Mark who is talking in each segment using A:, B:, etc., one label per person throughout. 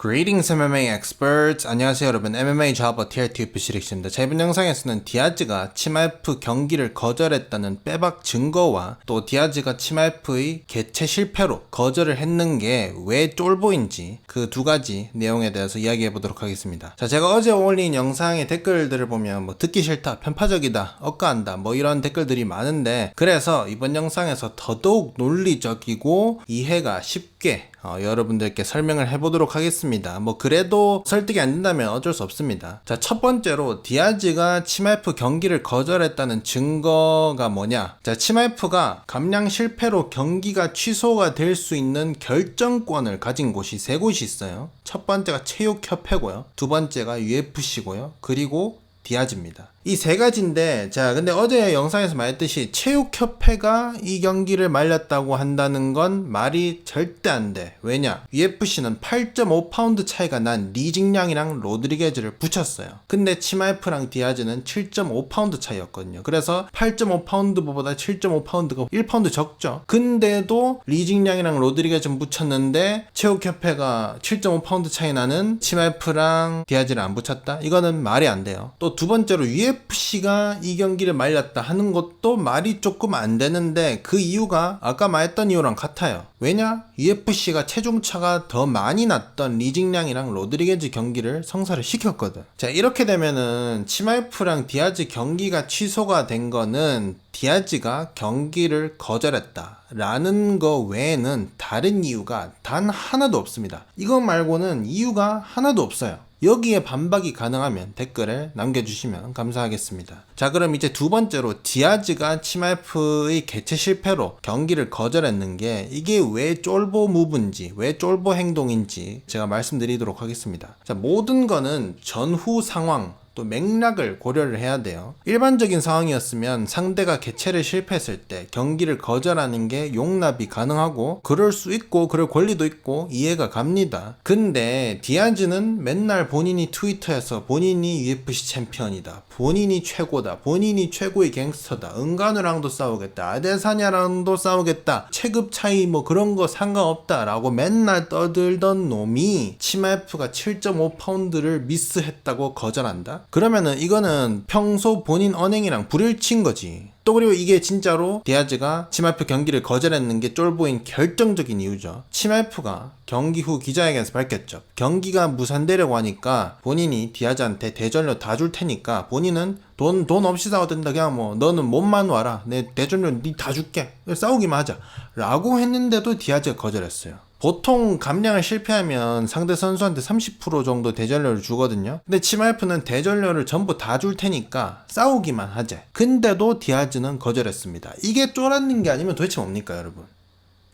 A: Greetings MMA experts. 안녕하세요 여러분. MMA 좌버 TRT 부시릭스입니다. 자, 이번 영상에서는 디아즈가 치마F 경기를 거절했다는 빼박 증거와 또 디아즈가 치마F의 개최 실패로 거절을 했는 게 왜 쫄보인지 그 두 가지 내용에 대해서 이야기해 보도록 하겠습니다. 자, 제가 어제 올린 영상의 댓글들을 보면 뭐 듣기 싫다, 편파적이다, 억까한다 뭐 이런 댓글들이 많은데, 그래서 이번 영상에서 더더욱 논리적이고 이해가 쉽게 여러분들께 설명을 해보도록 하겠습니다. 뭐 그래도 설득이 안 된다면 어쩔 수 없습니다. 자, 첫 번째로 디아즈가 치마F 경기를 거절했다는 증거가 뭐냐? 자, 치마F가 감량 실패로 경기가 취소가 될 수 있는 결정권을 가진 곳이 세 곳이 있어요. 첫 번째가 체육협회고요, 두 번째가 UFC고요, 그리고 디아즈입니다. 이 세 가지인데, 자, 근데 어제 영상에서 말했듯이 체육협회가 이 경기를 말렸다고 한다는 건 말이 절대 안 돼. 왜냐? UFC는 8.5파운드 차이가 난 리징량이랑 로드리게즈를 붙였어요. 근데 치마F랑 디아즈는 7.5파운드 차이였거든요. 그래서 8.5파운드보다 7.5파운드가 1파운드 적죠. 근데도 리징량이랑 로드리게즈는 붙였는데 체육협회가 7.5파운드 차이 나는 치마F랑 디아즈를 안 붙였다? 이거는 말이 안 돼요. 또 두 번째로 UFC가 이 경기를 말렸다 하는 것도 말이 조금 안 되는데, 그 이유가 아까 말했던 이유랑 같아요. 왜냐? UFC가 체중차가 더 많이 났던 리징량이랑 로드리게즈 경기를 성사를 시켰거든. 자, 이렇게 되면은 치마F랑 디아즈 경기가 취소가 된 거는 디아즈가 경기를 거절했다 라는 거 외에는 다른 이유가 단 하나도 없습니다. 이거 말고는 이유가 하나도 없어요. 여기에 반박이 가능하면 댓글을 남겨주시면 감사하겠습니다. 자, 그럼 이제 두 번째로 디아즈가 치마F의 개최 실패로 경기를 거절했는 게 이게 왜 쫄보 무브인지, 왜 쫄보 행동인지 제가 말씀드리도록 하겠습니다. 자, 모든 거는 전후 상황 또 맥락을 고려를 해야 돼요. 일반적인 상황이었으면 상대가 개최를 실패했을 때 경기를 거절하는 게 용납이 가능하고 그럴 수 있고 그럴 권리도 있고 이해가 갑니다. 근데 디아즈는 맨날 본인이 트위터에서 본인이 UFC 챔피언이다, 본인이 최고다, 본인이 최고의 갱스터다, 은간우랑도 싸우겠다, 아데사냐랑도 싸우겠다, 체급 차이 뭐 그런 거 상관없다 라고 맨날 떠들던 놈이 치마F가 7.5파운드를 미스했다고 거절한다? 그러면은 이거는 평소 본인 언행이랑 불일치인 거지. 또 그리고 이게 진짜로 디아즈가 치마F 경기를 거절했는 게 쫄보인 결정적인 이유죠. 치마F가 경기 후 기자회견에서 밝혔죠. 경기가 무산되려고 하니까 본인이 디아즈한테 대전료 다 줄 테니까 본인은 돈 없이 싸워도 된다. 그냥 뭐 너는 몸만 와라. 내 대전료 니 다 줄게. 싸우기만 하자. 라고 했는데도 디아즈가 거절했어요. 보통 감량을 실패하면 상대 선수한테 30% 정도 대전료를 주거든요. 근데 치마F는 대전료를 전부 다 줄 테니까 싸우기만 하재. 근데도 디아즈는 거절했습니다. 이게 쫄았는 게 아니면 도대체 뭡니까, 여러분?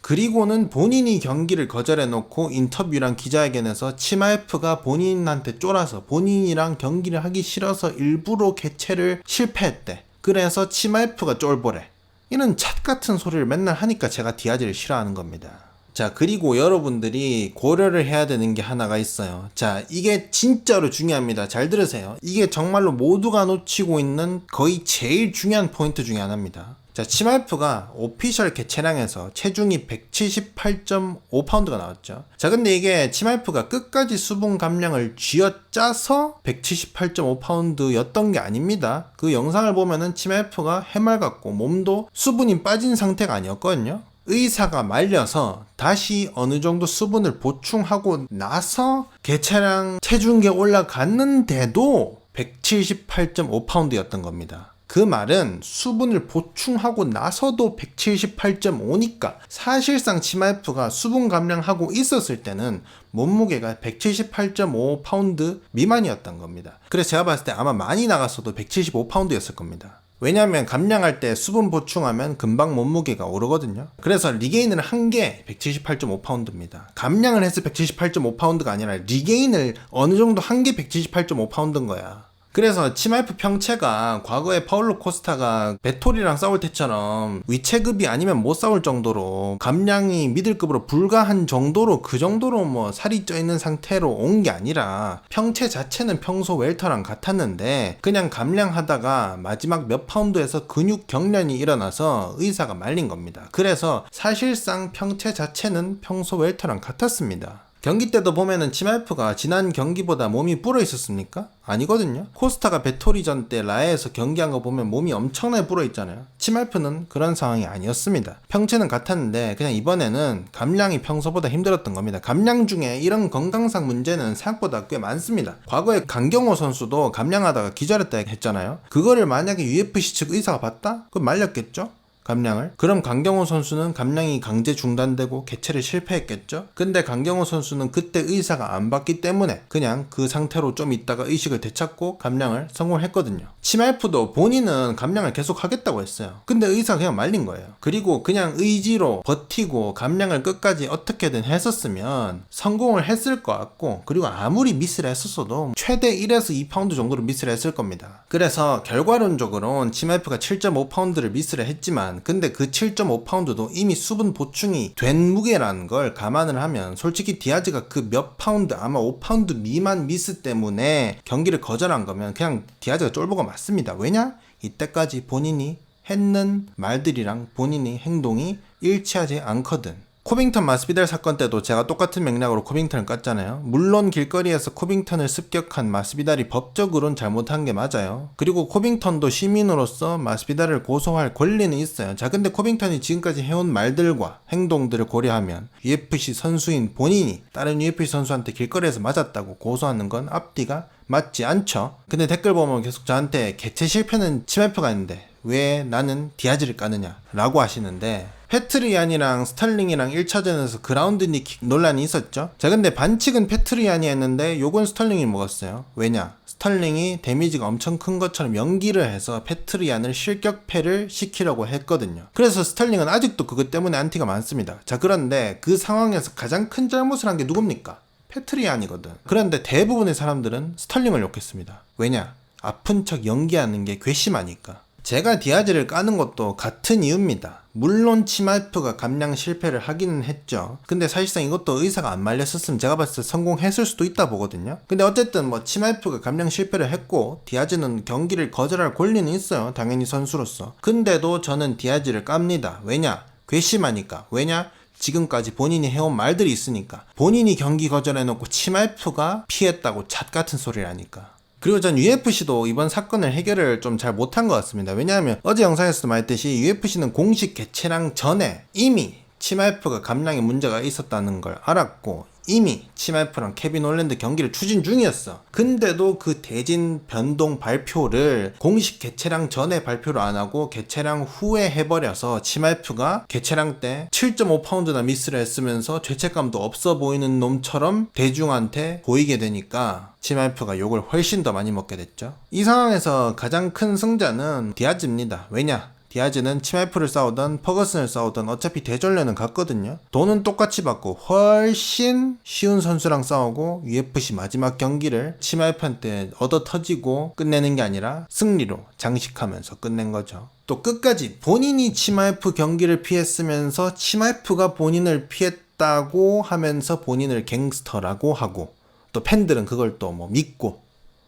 A: 그리고는 본인이 경기를 거절해놓고 인터뷰랑 기자회견에서 치마F가 본인한테 쫄아서 본인이랑 경기를 하기 싫어서 일부러 개최를 실패했대. 그래서 치마F가 쫄보래. 이런 잣 같은 소리를 맨날 하니까 제가 디아즈를 싫어하는 겁니다. 자, 그리고 여러분들이 고려를 해야 되는 게 하나가 있어요. 자, 이게 진짜로 중요합니다. 잘 들으세요. 이게 정말로 모두가 놓치고 있는 거의 제일 중요한 포인트 중에 하나입니다. 자, 치마F가 오피셜 개체량에서 체중이 178.5파운드가 나왔죠. 자, 근데 이게 치마F가 끝까지 수분 감량을 쥐어짜서 178.5파운드였던 게 아닙니다. 그 영상을 보면은 치마F가 해맑았고 몸도 수분이 빠진 상태가 아니었거든요. 의사가 말려서 다시 어느 정도 수분을 보충하고 나서 개체량 체중계 올라갔는데도 178.5파운드였던 겁니다. 그 말은 수분을 보충하고 나서도 178.5니까 사실상 치마F가 수분 감량하고 있었을 때는 몸무게가 178.5파운드 미만이었던 겁니다. 그래서 제가 봤을 때 아마 많이 나갔어도 175파운드였을 겁니다. 왜냐하면 감량할 때 수분 보충하면 금방 몸무게가 오르거든요. 그래서 리게인을 한 게 178.5파운드입니다. 감량을 해서 178.5파운드가 아니라 리게인을 어느 정도 한 게 178.5파운드인 거야. 그래서 치마F 평체가 과거에 파울로 코스타가 베토리랑 싸울 때처럼 위체급이 아니면 못 싸울 정도로 감량이 미들급으로 불가한 정도로 그 정도로 뭐 살이 쪄 있는 상태로 온 게 아니라 평체 자체는 평소 웰터랑 같았는데 그냥 감량하다가 마지막 몇 파운드에서 근육 경련이 일어나서 의사가 말린 겁니다. 그래서 사실상 평체 자체는 평소 웰터랑 같았습니다. 경기 때도 보면은 치마이프가 지난 경기보다 몸이 불어 있었습니까? 아니거든요. 코스타가 배토리전 때 라에에서 경기한 거 보면 몸이 엄청나게 불어 있잖아요. 치마이프는 그런 상황이 아니었습니다. 평체는 같았는데 그냥 이번에는 감량이 평소보다 힘들었던 겁니다. 감량 중에 이런 건강상 문제는 생각보다 꽤 많습니다. 과거에 강경호 선수도 감량하다가 기절했다 했잖아요. 그거를 만약에 UFC 측 의사가 봤다? 그럼 말렸겠죠? 감량을. 그럼 강경호 선수는 감량이 강제 중단되고 개최를 실패했겠죠? 근데 강경호 선수는 그때 의사가 안 받기 때문에 그냥 그 상태로 좀 있다가 의식을 되찾고 감량을 성공했거든요. 치마이프도 본인은 감량을 계속 하겠다고 했어요. 근데 의사가 그냥 말린 거예요. 그리고 그냥 의지로 버티고 감량을 끝까지 어떻게든 했었으면 성공을 했을 것 같고, 그리고 아무리 미스를 했었어도 최대 1에서 2파운드 정도로 미스를 했을 겁니다. 그래서 결과론적으로는 치마이프가 7.5파운드를 미스를 했지만, 근데 그 7.5파운드도 이미 수분 보충이 된 무게라는 걸 감안을 하면 솔직히 디아즈가 그 몇 파운드, 아마 5파운드 미만 미스 때문에 경기를 거절한 거면 그냥 디아즈가 쫄보가 맞습니다. 왜냐? 이때까지 본인이 했는 말들이랑 본인의 행동이 일치하지 않거든. 코빙턴 마스비달 사건 때도 제가 똑같은 맥락으로 코빙턴을 깠잖아요. 물론 길거리에서 코빙턴을 습격한 마스비달이 법적으로는 잘못한 게 맞아요. 그리고 코빙턴도 시민으로서 마스비달을 고소할 권리는 있어요. 자, 근데 코빙턴이 지금까지 해온 말들과 행동들을 고려하면 UFC 선수인 본인이 다른 UFC 선수한테 길거리에서 맞았다고 고소하는 건 앞뒤가 맞지 않죠. 근데 댓글 보면 계속 저한테 개최 실패는 치마이프가 있는데 왜 나는 디아즈를 까느냐 라고 하시는데, 페트리안이랑 스털링이랑 1차전에서 그라운드 니킥 논란이 있었죠. 자, 근데 반칙은 페트리안이 했는데 요건 스털링이 먹었어요. 왜냐? 스털링이 데미지가 엄청 큰 것처럼 연기를 해서 페트리안을 실격패를 시키려고 했거든요. 그래서 스털링은 아직도 그것 때문에 안티가 많습니다. 자, 그런데 그 상황에서 가장 큰 잘못을 한 게 누굽니까? 페트리안이거든. 그런데 대부분의 사람들은 스털링을 욕했습니다. 왜냐? 아픈 척 연기하는 게 괘씸하니까. 제가 디아즈를 까는 것도 같은 이유입니다. 물론 치마이프가 감량 실패를 하기는 했죠. 근데 사실상 이것도 의사가 안 말렸었으면 제가 봤을 때 성공했을 수도 있다 보거든요. 근데 어쨌든 뭐 치마이프가 감량 실패를 했고 디아즈는 경기를 거절할 권리는 있어요. 당연히 선수로서. 근데도 저는 디아즈를 깝니다. 왜냐? 괘씸하니까. 왜냐? 지금까지 본인이 해온 말들이 있으니까. 본인이 경기 거절해놓고 치마이프가 피했다고 잣 같은 소리를 하니까. 그리고 전 UFC도 이번 사건을 해결을 좀 잘 못한 것 같습니다. 왜냐하면 어제 영상에서도 말했듯이 UFC는 공식 개최랑 전에 이미 치마이프가 감량에 문제가 있었다는 걸 알았고, 이미 치마이프랑 케빈 홀랜드 경기를 추진 중이었어. 근데도 그 대진 변동 발표를 공식 개최랑 전에 발표를 안 하고 개최랑 후에 해버려서 치마이프가 개최랑 때 7.5파운드나 미스를 했으면서 죄책감도 없어 보이는 놈처럼 대중한테 보이게 되니까 치마이프가 욕을 훨씬 더 많이 먹게 됐죠. 이 상황에서 가장 큰 승자는 디아즈입니다. 왜냐? 디아즈는 치마이프를 싸우던 퍼거슨을 싸우던 어차피 대전련은 같거든요. 돈은 똑같이 받고 훨씬 쉬운 선수랑 싸우고 UFC 마지막 경기를 치마이프한테 얻어 터지고 끝내는 게 아니라 승리로 장식하면서 끝낸 거죠. 또 끝까지 본인이 치마이프 경기를 피했으면서 치마이프가 본인을 피했다고 하면서 본인을 갱스터라고 하고, 또 팬들은 그걸 또 뭐 믿고,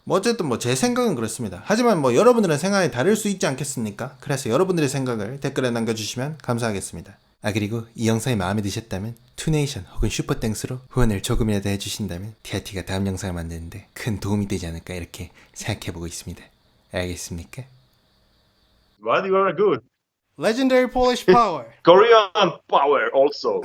A: 뭐 어쨌든 뭐 제 생각은 그렇습니다. 하지만 뭐 여러분들의 생각이 다를 수 있지 않겠습니까? 그래서 여러분들의 생각을 댓글에 남겨주시면 감사하겠습니다. 아, 그리고 이 영상이 마음에 드셨다면 투네이션 혹은 슈퍼땡스로 후원을 조금이라도 해주신다면 TRT가 다음 영상을 만드는데 큰 도움이 되지 않을까 이렇게 생각해보고 있습니다. 알겠습니까?
B: But you are good.
A: Legendary Polish Power.
B: Korean power also.